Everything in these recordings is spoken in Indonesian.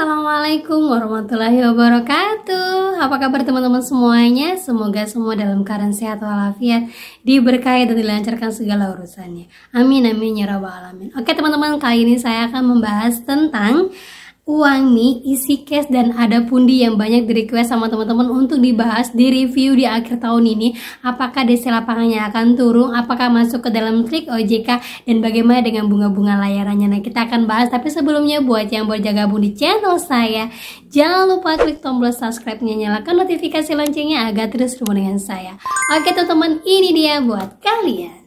Assalamualaikum warahmatullahi wabarakatuh. Apa kabar teman-teman semuanya? Semoga semua dalam keadaan sehat walafiat, diberkahi dan dilancarkan segala urusannya. Amin amin ya rabbal alamin. Oke teman-teman, kali ini saya akan membahas tentang uang mie isi cash dan ada pundi yang banyak di request sama teman-teman untuk dibahas di review di akhir tahun ini. Apakah DC lapangannya akan turun, apakah masuk ke dalam klik OJK, dan bagaimana dengan bunga-bunga layarannya. Nah, kita akan bahas, tapi sebelumnya buat yang baru gabung di channel saya, jangan lupa klik tombol subscribe-nya, nyalakan notifikasi loncengnya agar terus berhubung dengan saya. Oke teman-teman, ini dia buat kalian.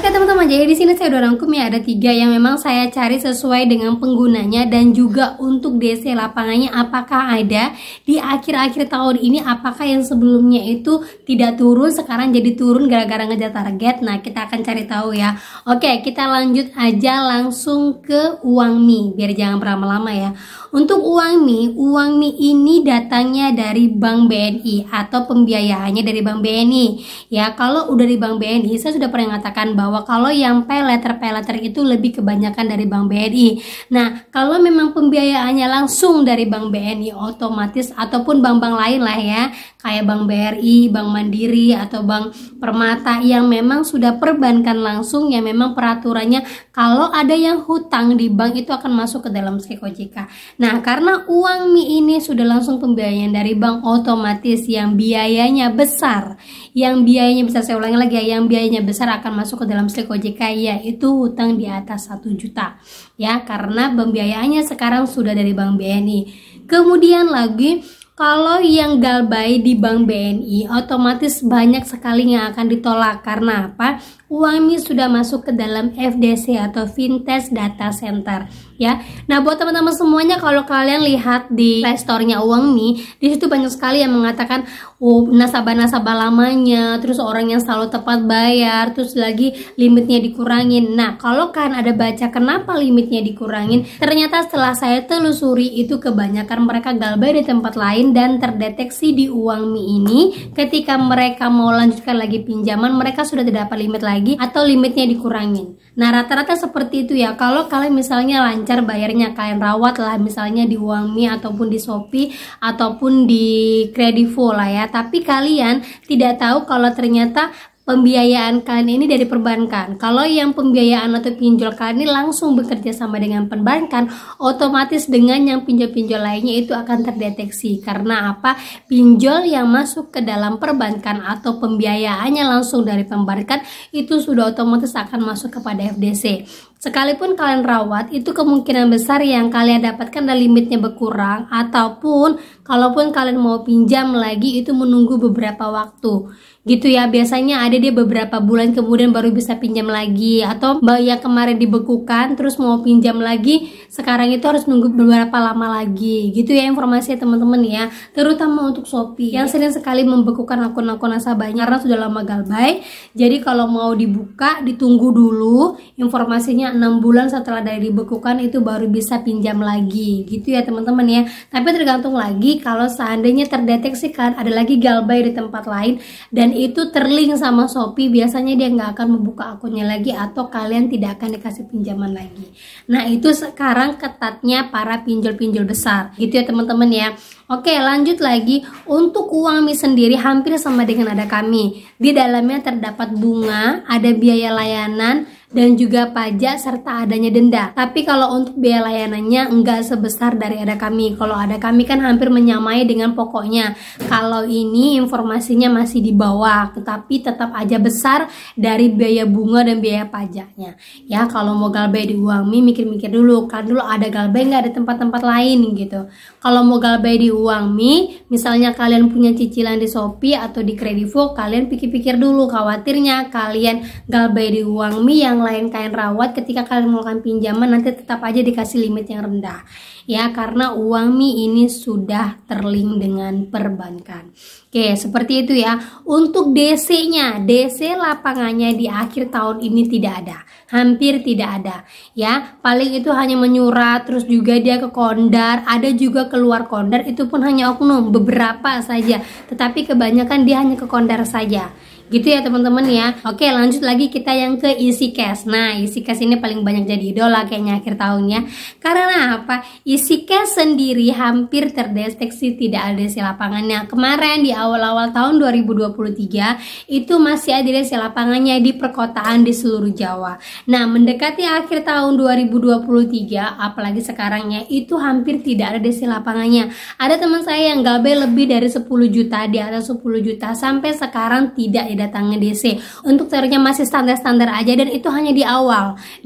Teman-teman, jadi di sini saya udah rangkum ya, ada 3 yang memang saya cari sesuai dengan penggunanya dan juga untuk DC lapangannya apakah ada di akhir-akhir tahun ini, apakah yang sebelumnya itu tidak turun sekarang jadi turun gara-gara ngejar target. Nah, kita akan cari tahu ya. Oke, kita lanjut aja langsung ke uang mie biar jangan berlama-lama ya. Untuk uang mie ini datangnya dari Bank BNI atau pembiayaannya dari Bank BNI ya. Kalau udah di Bank BNI, saya sudah pernah mengatakan bahwa kalau yang pay letter itu lebih kebanyakan dari Bank BNI. Nah, kalau memang pembiayaannya langsung dari Bank BNI, otomatis ataupun bank-bank lain lah ya, kayak Bank BRI, Bank Mandiri atau Bank Permata yang memang sudah perbankan langsung, yang memang peraturannya kalau ada yang hutang di bank itu akan masuk ke dalam skema OJK. Nah, karena uang mie ini sudah langsung pembiayaan dari bank, otomatis yang biayanya besar, saya ulangi lagi ya, yang biayanya besar akan masuk ke dalam skema OJK, yaitu hutang di atas 1 juta ya, karena pembiayaannya sekarang sudah dari Bank BNI. Kemudian lagi, kalau yang galbay di Bank BNI otomatis banyak sekali yang akan ditolak. Karena apa? Uang mie sudah masuk ke dalam FDC atau Vintage Data Center ya. Nah, buat teman-teman semuanya, kalau kalian lihat di Play Store-nya uang mie, di situ banyak sekali yang mengatakan nasabah-nasabah lamanya, terus orang yang selalu tepat bayar, terus lagi limitnya dikurangin. Nah, kalau kalian ada baca kenapa limitnya dikurangin, ternyata setelah saya telusuri itu kebanyakan mereka galbay di tempat lain dan terdeteksi di uang mie ini ketika mereka mau lanjutkan lagi pinjaman, mereka sudah tidak dapat limit lagi atau limitnya dikurangin. Nah, rata-rata seperti itu ya. Kalau kalian misalnya lancar bayarnya, kalian rawat lah misalnya di uang mie ataupun di Shopee ataupun di Kredivo lah ya, tapi kalian tidak tahu kalau ternyata pembiayaan kalian ini dari perbankan. Kalau yang pembiayaan atau pinjol kalian ini langsung bekerja sama dengan perbankan, otomatis dengan yang pinjol-pinjol lainnya itu akan terdeteksi. Karena apa? Pinjol yang masuk ke dalam perbankan atau pembiayaannya langsung dari perbankan itu sudah otomatis akan masuk kepada FDC. Sekalipun kalian rawat, itu kemungkinan besar yang kalian dapatkan dan limitnya berkurang, ataupun kalaupun kalian mau pinjam lagi itu menunggu beberapa waktu gitu ya. Biasanya ada dia beberapa bulan kemudian baru bisa pinjam lagi, atau yang kemarin dibekukan terus mau pinjam lagi, sekarang itu harus nunggu beberapa lama lagi gitu ya. Informasi teman-teman ya, terutama untuk Shopee yang sering sekali membekukan akun-akun nasabahnya karena sudah lama galbay. Jadi kalau mau dibuka ditunggu dulu, informasinya 6 bulan setelah dari dibekukan itu baru bisa pinjam lagi gitu ya teman-teman ya. Tapi tergantung lagi, kalau seandainya terdeteksi kan ada lagi galbay di tempat lain dan itu terlink sama Shopee, biasanya dia nggak akan membuka akunnya lagi atau kalian tidak akan dikasih pinjaman lagi. Nah, itu sekarang ketatnya para pinjol-pinjol besar gitu ya teman-teman ya. Oke, lanjut lagi. Untuk uang mie sendiri hampir sama dengan ada kami. Di dalamnya terdapat bunga, ada biaya layanan, dan juga pajak serta adanya denda. Tapi kalau untuk biaya layanannya enggak sebesar dari ada kami. Kalau ada kami kan hampir menyamai dengan pokoknya. Kalau ini informasinya masih di bawah, tetapi tetap aja besar dari biaya bunga dan biaya pajaknya. Ya, kalau mau galbay di uang mie mikir-mikir dulu, kan dulu ada galbay nggak di tempat-tempat lain gitu. Kalau mau galbay di uang mie, misalnya kalian punya cicilan di Shopee atau di Kredivo, kalian pikir-pikir dulu, khawatirnya kalian galbay di uang mie yang lain kalian rawat, ketika kalian melakukan pinjaman nanti tetap aja dikasih limit yang rendah ya, karena uang mie ini sudah terlink dengan perbankan. Oke, seperti itu ya. Untuk DC-nya, DC lapangannya di akhir tahun ini tidak ada, hampir tidak ada ya. Paling itu hanya menyurat, terus juga dia ke Kondar, ada juga keluar Kondar, itu pun hanya oknum beberapa saja, tetapi kebanyakan dia hanya ke Kondar saja Gitu ya teman-teman ya. Oke, lanjut lagi kita yang ke isi cash. Nah, isi cash ini paling banyak jadi idola kayaknya akhir tahunnya. Karena apa? Isi cash sendiri hampir terdeteksi tidak ada DC lapangannya. Kemarin di awal-awal tahun 2023 itu masih ada DC lapangannya di perkotaan di seluruh Jawa. Nah, mendekati akhir tahun 2023, apalagi sekarangnya itu hampir tidak ada DC lapangannya. Ada teman saya yang gabe lebih dari 10 juta, di atas 10 juta sampai sekarang tidak didatangi DC. Untuk teorinya masih standar-standar aja, dan itu hanya di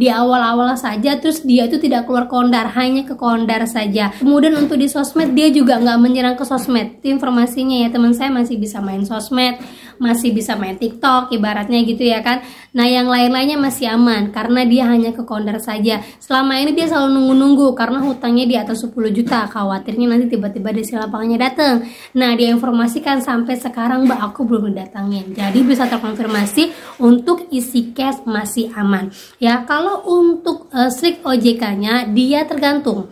awal-awal saja. Terus dia itu tidak keluar kondar, hanya ke kondar saja. Kemudian untuk di sosmed dia juga nggak menyerang ke sosmed. Itu informasinya ya, teman saya masih bisa main sosmed, masih bisa main TikTok ibaratnya gitu ya kan. Nah, yang lain-lainnya masih aman karena dia hanya ke kondar saja. Selama ini dia selalu nunggu-nunggu karena hutangnya di atas 10 juta. Khawatirnya nanti tiba-tiba DC lapangannya datang. Nah, dia informasikan sampai sekarang Mbak aku belum didatangin. Jadi bisa terkonfirmasi untuk isi cash masih aman. Ya, kalau untuk strik OJK-nya dia tergantung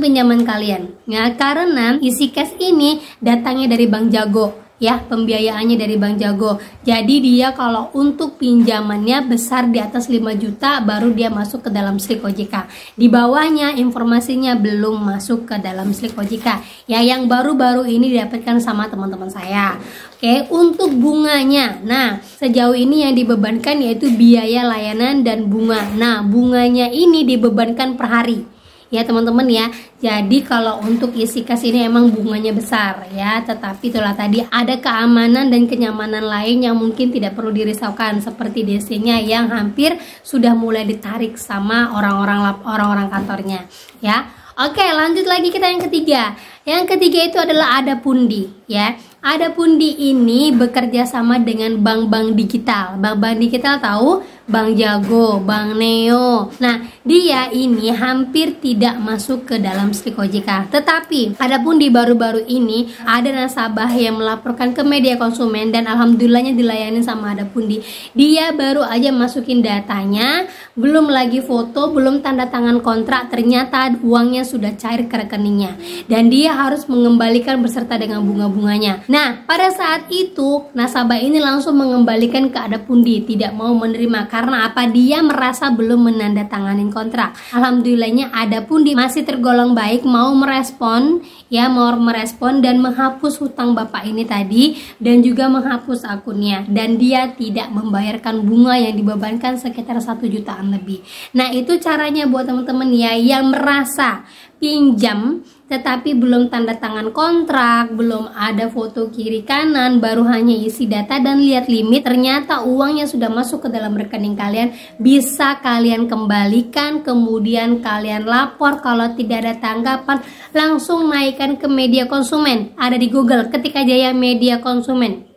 pinjaman kalian. Ya, karena isi cash ini datangnya dari Bank Jago. Ya, pembiayaannya dari Bank Jago. Jadi dia kalau untuk pinjamannya besar di atas 5 juta baru dia masuk ke dalam strik OJK. Di bawahnya informasinya belum masuk ke dalam strik OJK. Ya, yang baru-baru ini didapatkan sama teman-teman saya. Oke, untuk bunganya. Nah, sejauh ini yang dibebankan yaitu biaya layanan dan bunga. Nah, bunganya ini dibebankan per hari. Ya teman-teman ya, jadi kalau untuk isi cash ini emang bunganya besar ya, tetapi itulah tadi ada keamanan dan kenyamanan lain yang mungkin tidak perlu dirisaukan seperti DC-nya yang hampir sudah mulai ditarik sama orang-orang kantornya ya. Oke, lanjut lagi kita yang ketiga. Yang ketiga itu adalah Adapundi ya. Adapundi ini bekerja sama dengan bank-bank digital. Bank-bank digital tahu? Bank Jago, Bank Neo. Nah, dia ini hampir tidak masuk ke dalam strik OJK. Tetapi, Adapundi baru-baru ini ada nasabah yang melaporkan ke media konsumen dan alhamdulillahnya dilayani sama Adapundi. Dia baru aja masukin datanya, belum lagi foto, belum tanda tangan kontrak, ternyata uangnya sudah cair ke rekeningnya. Dan dia harus mengembalikan beserta dengan bunga-bunganya. Nah, pada saat itu nasabah ini langsung mengembalikan ke Adapundi, tidak mau menerima karena apa? Dia merasa belum menandatanganin kontrak. Alhamdulillahnya Adapundi masih tergolong baik, mau merespon dan menghapus hutang bapak ini tadi dan juga menghapus akunnya, dan dia tidak membayarkan bunga yang dibebankan sekitar 1 jutaan lebih. Nah, itu caranya buat teman-teman ya yang merasa pinjam tetapi belum tanda tangan kontrak, belum ada foto kiri kanan, baru hanya isi data dan lihat limit, ternyata uangnya sudah masuk ke dalam rekening kalian, bisa kalian kembalikan, kemudian kalian lapor. Kalau tidak ada tanggapan, langsung naikkan ke media konsumen. Ada di Google, ketik aja ya media konsumen.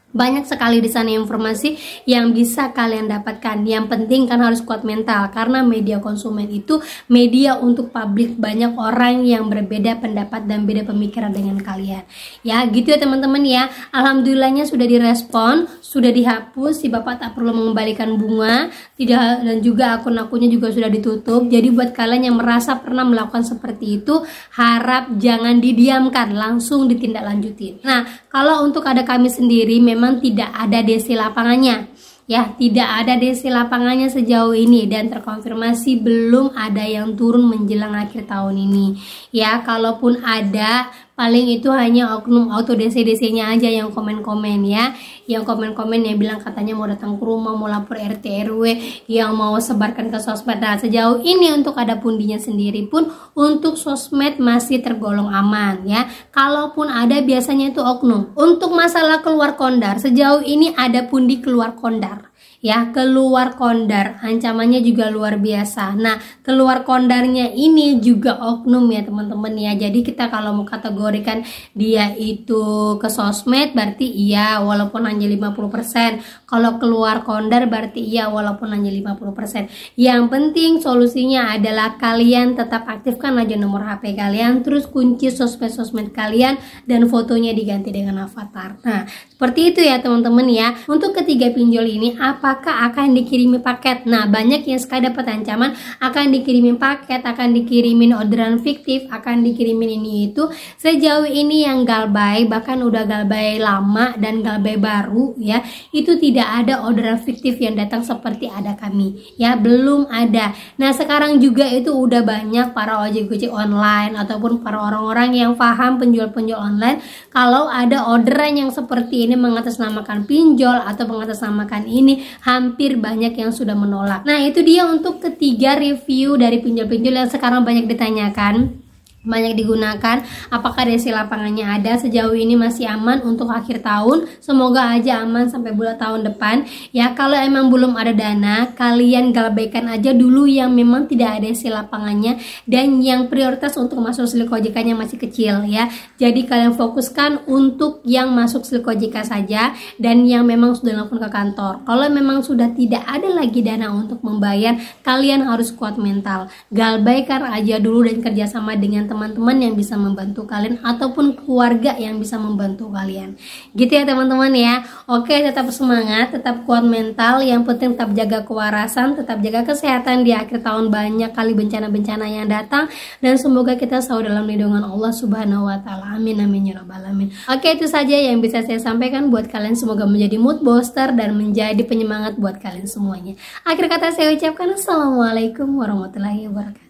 Banyak sekali di sana informasi yang bisa kalian dapatkan. Yang penting kan harus kuat mental, karena media konsumen itu media untuk publik, banyak orang yang berbeda pendapat dan beda pemikiran dengan kalian. Ya, gitu ya teman-teman ya. Alhamdulillahnya sudah direspon, sudah dihapus, si bapak tak perlu mengembalikan bunga, tidak, dan juga akun-akunnya juga sudah ditutup. Jadi buat kalian yang merasa pernah melakukan seperti itu, harap jangan didiamkan, langsung ditindaklanjutin. Nah, kalau untuk ada kami sendiri memang tidak ada DC lapangannya ya, tidak ada DC lapangannya sejauh ini dan terkonfirmasi belum ada yang turun menjelang akhir tahun ini ya. Kalaupun ada, paling itu hanya oknum auto DC-DC-nya aja yang komen-komen ya, yang komen-komen yang bilang katanya mau datang ke rumah, mau lapor RT RW, yang mau sebarkan ke sosmed. Nah, sejauh ini untuk Adapundinya sendiri pun untuk sosmed masih tergolong aman ya. Kalaupun ada biasanya itu oknum. Untuk masalah keluar kondar, sejauh ini Adapundi keluar kondar ya, keluar kondar, ancamannya juga luar biasa. Nah, keluar kondarnya ini juga oknum ya teman-teman ya. Jadi kita kalau mau kategorikan dia itu ke sosmed berarti iya walaupun hanya 50%. Kalau keluar kondar berarti iya walaupun hanya 50%. Yang penting solusinya adalah kalian tetap aktifkan aja nomor HP kalian, terus kunci sosmed-sosmed kalian dan fotonya diganti dengan avatar. Nah, seperti itu ya teman-teman ya. Untuk ketiga pinjol ini apa apakah akan dikirimi paket. Nah, banyak yang sekali dapat ancaman akan dikirimin paket, akan dikirimin orderan fiktif, akan dikirimin ini itu. Sejauh ini yang galbay, bahkan udah galbay lama dan galbay baru ya, itu tidak ada orderan fiktif yang datang seperti ada kami ya, belum ada. Nah, sekarang juga itu udah banyak para ojek-ojek online ataupun para orang-orang yang paham penjual-penjual online, kalau ada orderan yang seperti ini mengatasnamakan pinjol atau mengatasnamakan ini, hampir banyak yang sudah menolak. Nah, itu dia untuk ketiga review dari pinjol-pinjol yang sekarang banyak ditanyakan, banyak digunakan. Apakah DC lapangannya ada? Sejauh ini masih aman untuk akhir tahun, semoga aja aman sampai bulan tahun depan ya. Kalau emang belum ada dana, kalian galbaikan aja dulu yang memang tidak ada DC lapangannya dan yang prioritas untuk masuk Slick OJK-nya masih kecil ya. Jadi kalian fokuskan untuk yang masuk Slick OJK saja dan yang memang sudah nelfon ke kantor. Kalau memang sudah tidak ada lagi dana untuk membayar, kalian harus kuat mental, galbaikan aja dulu dan kerjasama dengan teman-teman yang bisa membantu kalian ataupun keluarga yang bisa membantu kalian, gitu ya teman-teman ya. Oke, tetap semangat, tetap kuat mental, yang penting tetap jaga kewarasan, tetap jaga kesehatan. Di akhir tahun banyak kali bencana-bencana yang datang dan semoga kita selalu dalam lindungan Allah Subhanahu wa taala. Amin amin ya rabbal alamin. Oke, itu saja yang bisa saya sampaikan buat kalian, semoga menjadi mood booster dan menjadi penyemangat buat kalian semuanya. Akhir kata saya ucapkan assalamualaikum warahmatullahi wabarakatuh.